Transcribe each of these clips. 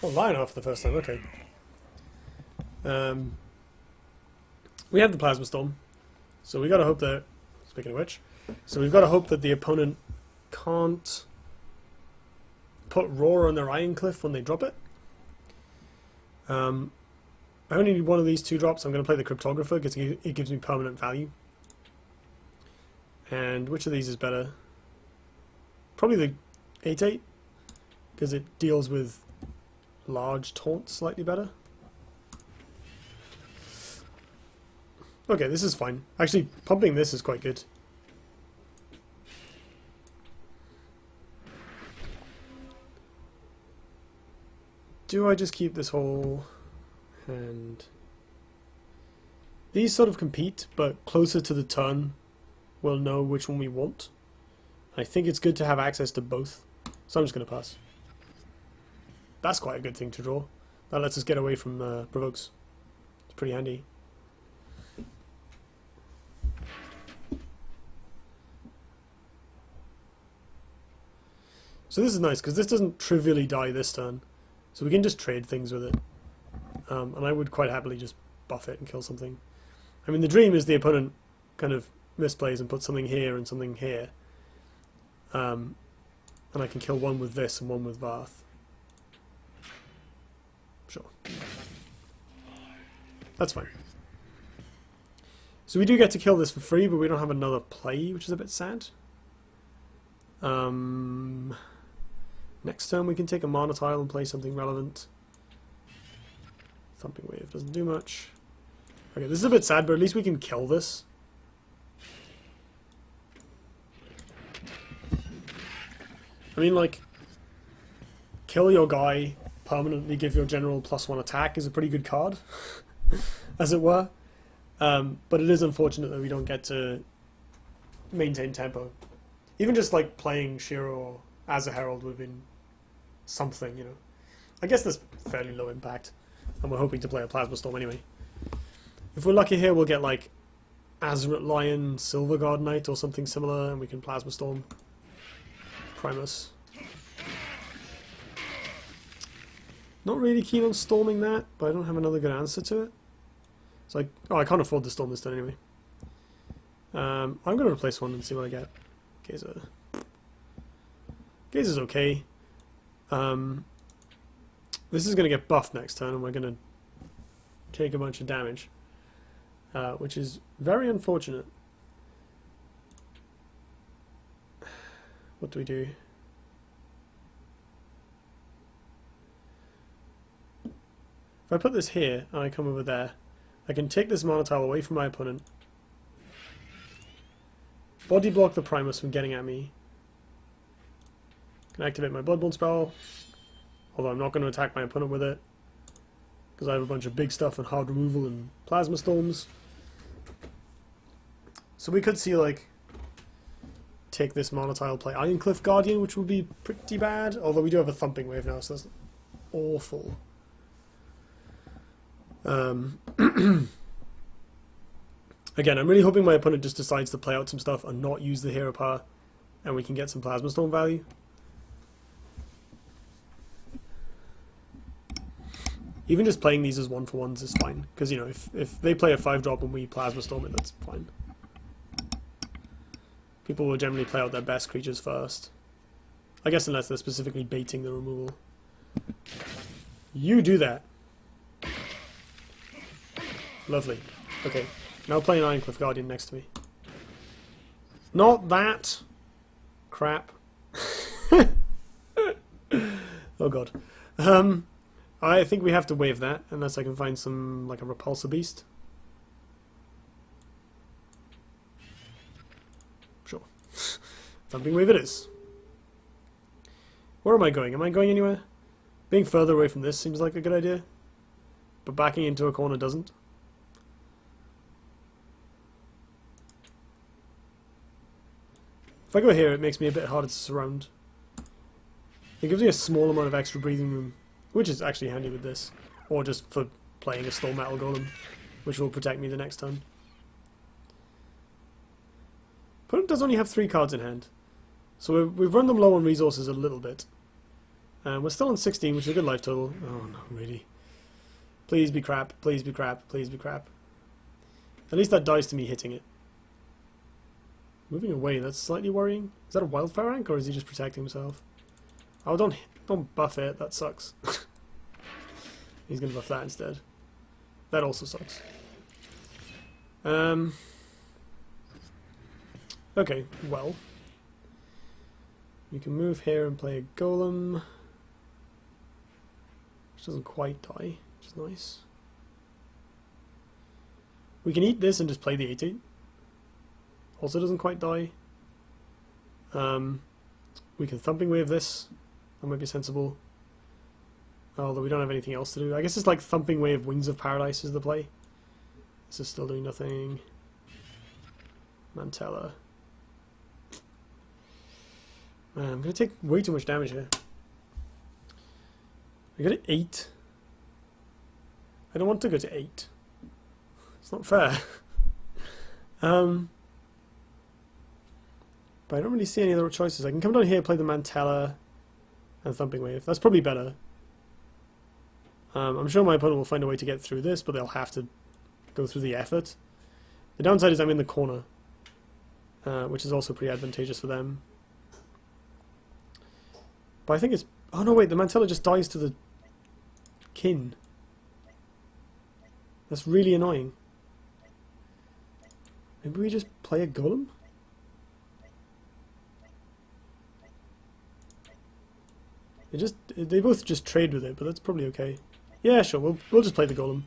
Oh, Lion off the first time, okay. We have the Plasma Storm, so we gotta hope that, speaking of which, so we've gotta hope that the opponent can't put Roar on their Iron Cliff when they drop it. I only need one of these 2 drops. I'm going to play the Cryptographer because it gives me permanent value. And which of these is better? Probably the 8/8 because it deals with large taunts slightly better. Okay, this is fine. Actually, pumping this is quite good. Do I just keep this whole hand? These sort of compete, but closer to the turn we'll know which one we want. I think it's good to have access to both, so I'm just going to pass. That's quite a good thing to draw. That lets us get away from provokes. It's pretty handy. So this is nice, because this doesn't trivially die this turn. So we can just trade things with it. And I would quite happily just buff it and kill something. I mean, the dream is the opponent kind of misplays and puts something here and something here. And I can kill one with this and one with Varth. Sure. That's fine. So we do get to kill this for free, but we don't have another play, which is a bit sad. Next turn we can take a mana tile and play something relevant. Thumping Wave doesn't do much. Okay, this is a bit sad, but at least we can kill this. I mean, like, kill your guy, permanently give your general +1 attack is a pretty good card, as it were. But it is unfortunate that we don't get to maintain tempo. Even just like playing Shiro as a Herald would have been something, you know. I guess there's fairly low impact, and we're hoping to play a Plasma Storm anyway. If we're lucky here, we'll get like Azeroth Lion, Silver Guard Knight, or something similar, and we can Plasma Storm Primus. Not really keen on storming that, but I don't have another good answer to it. So I can't afford to storm this turn anyway. I'm going to replace one and see what I get. Gazer. Gazer's okay. This is going to get buffed next turn, and we're going to take a bunch of damage, which is very unfortunate. What do we do? If I put this here and I come over there, I can take this mana tile away from my opponent, body block the Primus from getting at me, can activate my Bloodborne spell, although I'm not going to attack my opponent with it, because I have a bunch of big stuff and hard removal and Plasma Storms. So we could see, like, take this mana tile, play Ironcliff Guardian, which would be pretty bad, although we do have a Thumping Wave now, so that's awful. Again, I'm really hoping my opponent just decides to play out some stuff and not use the hero power, and we can get some Plasma Storm value. Even just playing these as 1-for-1s is fine, because, you know, if they play a 5-drop and we Plasma Storm it, that's fine. People will generally play out their best creatures first. I guess unless they're specifically baiting the removal. You do that. Lovely. Okay, now playing Ironcliff Guardian next to me. Not that! Crap. Oh god. I think we have to wave that, unless I can find some, like a Repulsor Beast. Sure. Thumping Wave it is. Where am I going? Am I going anywhere? Being further away from this seems like a good idea, but backing into a corner doesn't. If I go here, it makes me a bit harder to surround. It gives me a small amount of extra breathing room, which is actually handy with this, or just for playing a Storm Metal Golem, which will protect me the next turn. Opponent does only have 3 cards in hand, so we've run them low on resources a little bit. We're still on 16, which is a good life total. Oh no, really. Please be crap, please be crap, please be crap. At least that dies to me hitting it. Moving away, that's slightly worrying. Is that a wildfire rank, or is he just protecting himself? Oh, don't buff it, that sucks. He's gonna buff that instead. That also sucks. Okay, well. You can move here and play a golem. Which doesn't quite die, which is nice. We can eat this and just play the 8-8. Also doesn't quite die. We can thumping wave this. That might be sensible. Although we don't have anything else to do. I guess it's like thumping wave Wings of Paradise is the play. This is still doing nothing. Mantella. Man, I'm going to take way too much damage here. We got to 8. I don't want to go to 8. It's not fair. But I don't really see any other choices. I can come down here, play the Mantella and Thumping Wave. That's probably better. I'm sure my opponent will find a way to get through this, but they'll have to go through the effort. The downside is I'm in the corner, which is also pretty advantageous for them. But I think it's... Oh no, wait, the Mantella just dies to the kin. That's really annoying. Maybe we just play a golem? They both just trade with it, but that's probably okay. Yeah, sure, we'll just play the golem.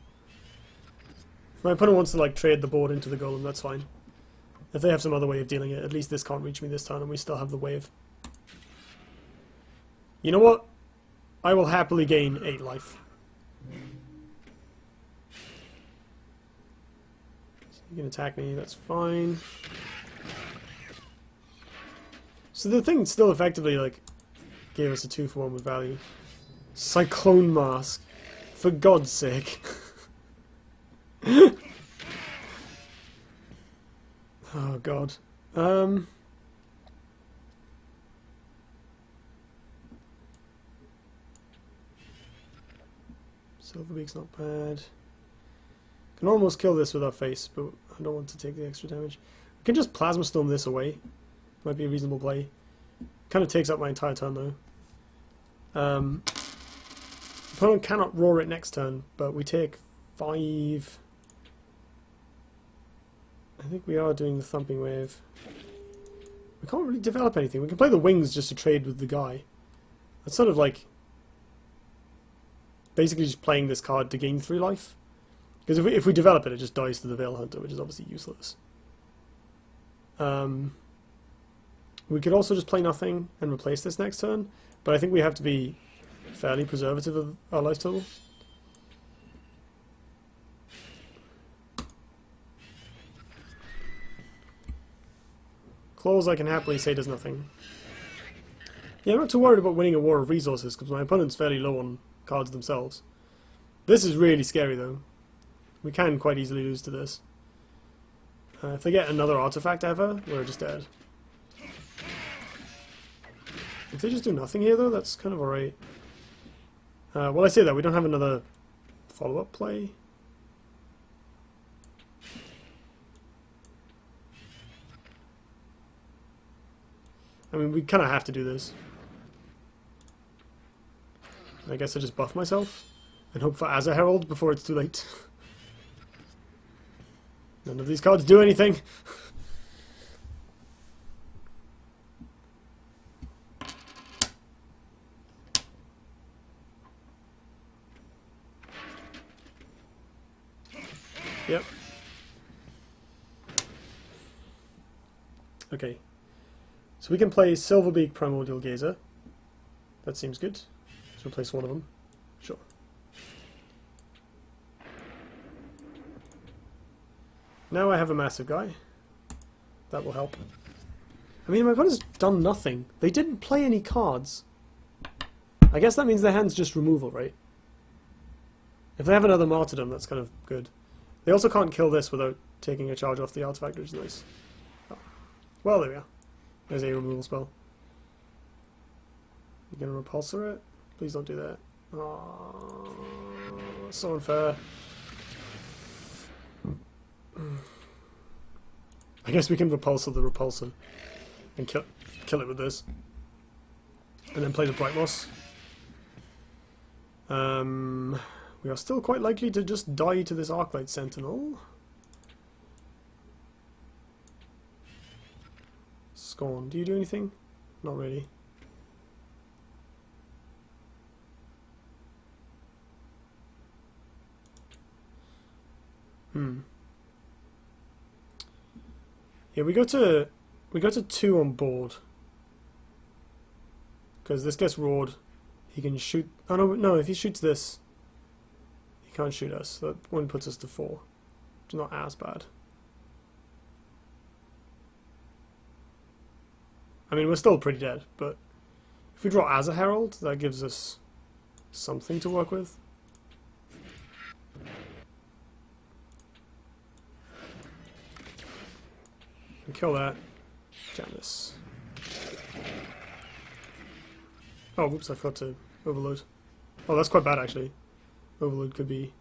If my opponent wants to like trade the board into the golem, that's fine. If they have some other way of dealing it, at least this can't reach me this turn and we still have the wave. You know what? I will happily gain 8 life. So you can attack me, that's fine. So the thing still effectively like gave us a 2-for-1 with value. Cyclone Mask. For God's sake. Oh God. Silverbeak's not bad. Can almost kill this with our face, but I don't want to take the extra damage. We can just Plasma Storm this away. Might be a reasonable play. Kind of takes up my entire turn though. Opponent cannot roar it next turn, but we take 5. I think we are doing the Thumping Wave. We can't really develop anything. We can play the Wings just to trade with the guy. That's sort of like basically just playing this card to gain 3 life. Because if we develop it, it just dies to the Veil Hunter, which is obviously useless. We could also just play nothing and replace this next turn, but I think we have to be fairly preservative of our life total. Claws I can happily say does nothing. Yeah, I'm not too worried about winning a war of resources because my opponent's fairly low on cards themselves. This is really scary though. We can quite easily lose to this. If they get another artifact ever, we're just dead. If they just do nothing here though, that's kind of alright. Well, I say that, we don't have another follow-up play. I mean, we kind of have to do this. I guess I just buff myself and hope for Azza Herald before it's too late. None of these cards do anything. Yep. Okay. So we can play Silverbeak Primordial Gazer. That seems good. Let's replace one of them. Sure. Now I have a massive guy. That will help. I mean, my opponent's done nothing. They didn't play any cards. I guess that means their hand's just removal, right? If they have another Martyrdom, that's kind of good. They also can't kill this without taking a charge off the artifact, which is nice. Oh. Well, there we are. There's a removal spell. You gonna repulsor it? Please don't do that. Oh, so unfair. I guess we can repulsor the repulsor and kill it with this. And then play the Bright Moss. We are still quite likely to just die to this Arclight Sentinel. Scorn, do you do anything? Not really. Yeah, we go to 2 on board. Because this gets roared. He can shoot. Oh no, if he shoots this, he can't shoot us. That one puts us to 4. Which is not as bad. I mean, we're still pretty dead, but if we draw as a Herald, that gives us something to work with. And kill that. Janice. Oh, whoops, I forgot to overload. Oh, that's quite bad, actually. Overload could be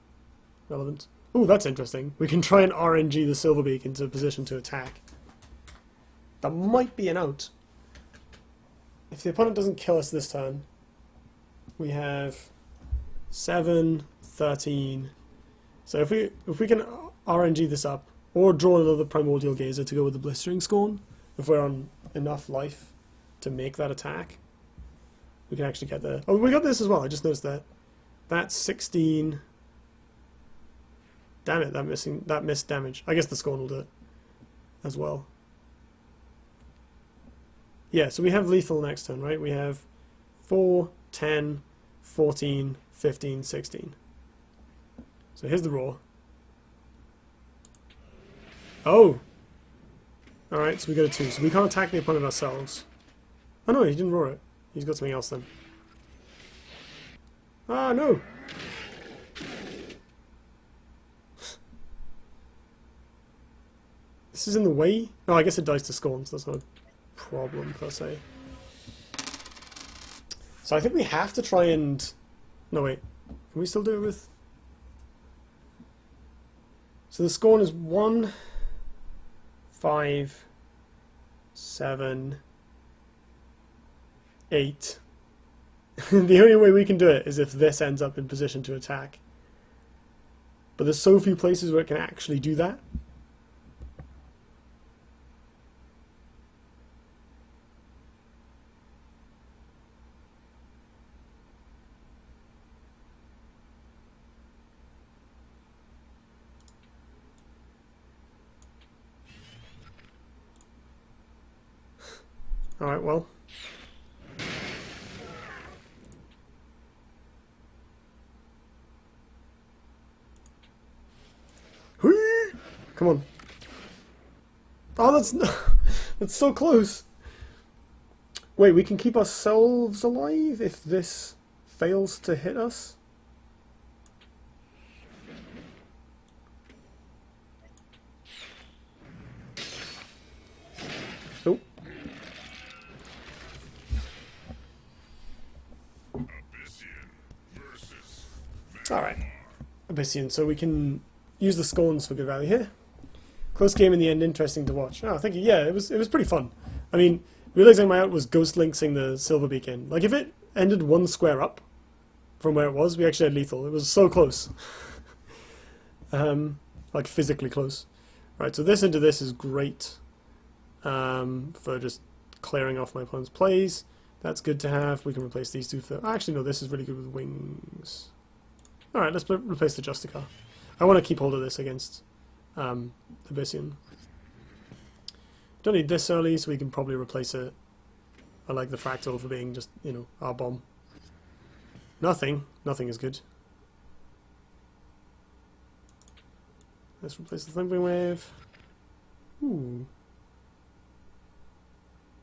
relevant. Oh, that's interesting. We can try and RNG the Silverbeak into a position to attack. That might be an out. If the opponent doesn't kill us this turn, we have 7, 13. So if we can RNG this up, or draw another Primordial Gazer to go with the Blistering Scorn, if we're on enough life to make that attack, we can actually get there. Oh, we got this as well, I just noticed that. That's 16. Damn it, that missed damage. I guess the Scorn will do it as well. Yeah, so we have lethal next turn, right? We have 4, 10, 14, 15, 16. So here's the roar. Oh! Alright, so we go to 2. So we can't attack the opponent ourselves. Oh no, he didn't roar it. He's got something else then. Ah, no! This is in the way? Oh, I guess it dies to Scorn, so that's not a problem per se. So I think we have to try and... No, wait. Can we still do it with... So the Scorn is 1, 5, 7, 8. The only way we can do it is if this ends up in position to attack. But there's so few places where it can actually do that. Alright, well. Come on. Oh, that's so close. Wait, we can keep ourselves alive if this fails to hit us? Oh. Alright. Abyssian, so we can use the Scorns for good value here. Close game in the end, interesting to watch. Oh, thank you. Yeah, it was pretty fun. I mean, realizing my out was Ghost Lynxing the Silverbeak in. Like, if it ended 1 square up from where it was, we actually had lethal. It was so close. Like, physically close. Right, so this into this is great for just clearing off my opponent's plays. That's good to have. We can replace these two for... Actually, no, this is really good with wings. Alright, let's replace the Justicar. I want to keep hold of this against Abyssian. Don't need this early, so we can probably replace it. I like the Fractal for being just, you know, our bomb. Nothing is good. Let's replace the Thundering Wave. Ooh.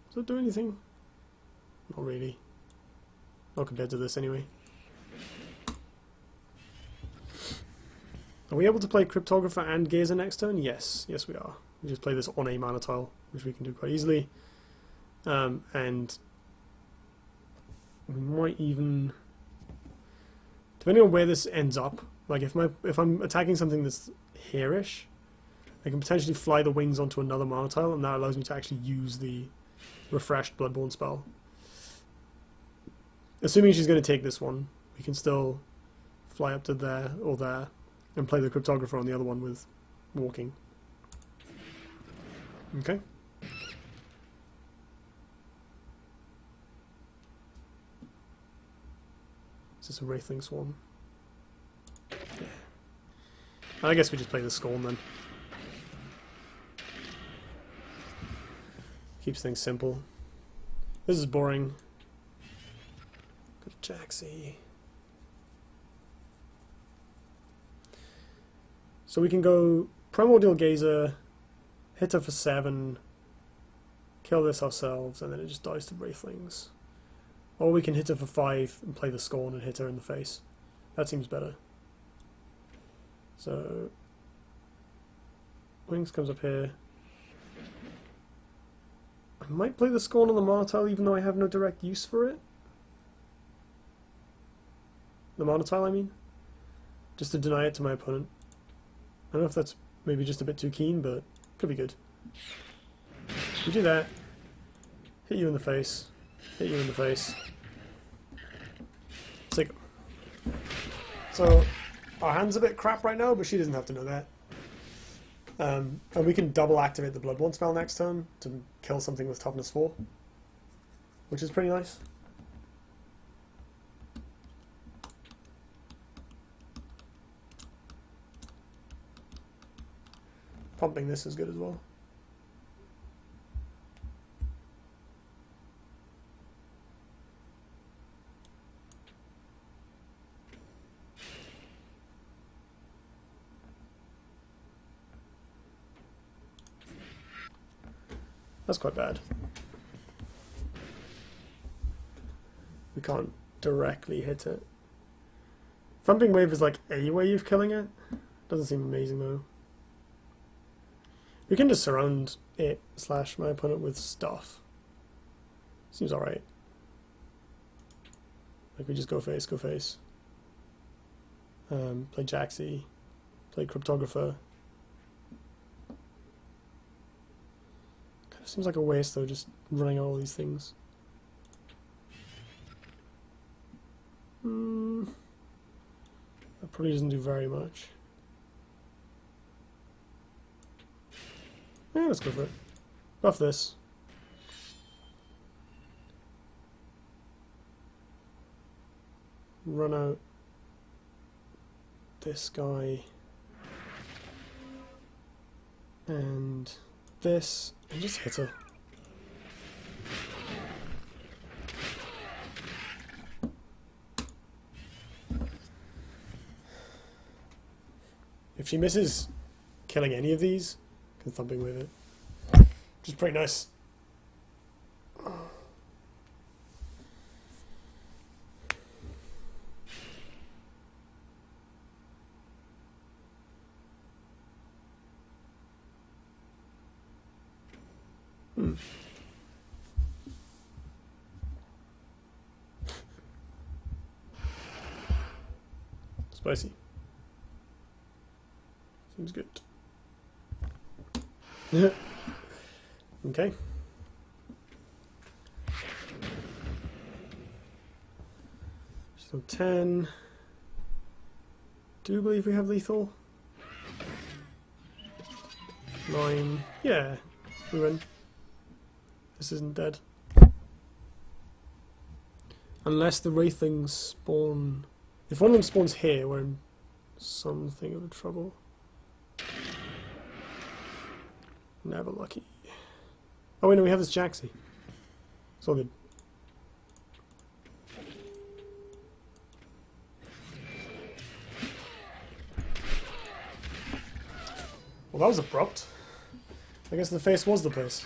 Does that do anything? Not really. Not compared to this anyway. Are we able to play Cryptographer and Gazer next turn? Yes. Yes, we are. We just play this on a mana tile, which we can do quite easily. And we might even Depending on where this ends up, like if I'm attacking something that's here-ish, I can potentially fly the wings onto another mana tile, and that allows me to actually use the refreshed Bloodborne spell. Assuming she's going to take this one, we can still fly up to there or there and play the Cryptographer on the other one with walking. Okay. Is this a Wraithling Swarm? Yeah. I guess we just play the Scorn then. Keeps things simple. This is boring. Go to Jaxie. So we can go Primordial Gazer, hit her for 7, kill this ourselves, and then it just dies to Wraithlings. Or we can hit her for 5 and play the Scorn and hit her in the face. That seems better. So Wings comes up here. I might play the Scorn on the mana tile even though I have no direct use for it. The mana tile, I mean. Just to deny it to my opponent. I don't know if that's maybe just a bit too keen, but could be good. We do that. Hit you in the face. Hit you in the face. Sick. So, our hand's a bit crap right now, but she doesn't have to know that. And we can double activate the Bloodborne spell next turn to kill something with toughness 4, which is pretty nice. Pumping this is good as well. That's quite bad. We can't directly hit it. Thumping Wave is like a way of killing it. Doesn't seem amazing though. We can just surround it / my opponent with stuff. Seems alright. Like we just go face, go face. Play Jaxie. Play Cryptographer. Kind of seems like a waste though, just running all these things. That probably doesn't do very much. Yeah, let's go for it. Buff this. Run out this guy. And this. And just hit her. If she misses killing any of these, Thumping with it, which is pretty nice. Spicy. Seems good. Okay. So 10. Do you believe we have lethal? 9. Yeah, we win. This isn't dead. Unless the Wraithlings spawn. If one of them spawns here, we're in something of a trouble. Never lucky. Oh wait, no, we have this Jaxie. It's all good. Well, that was abrupt. I guess the face was the place.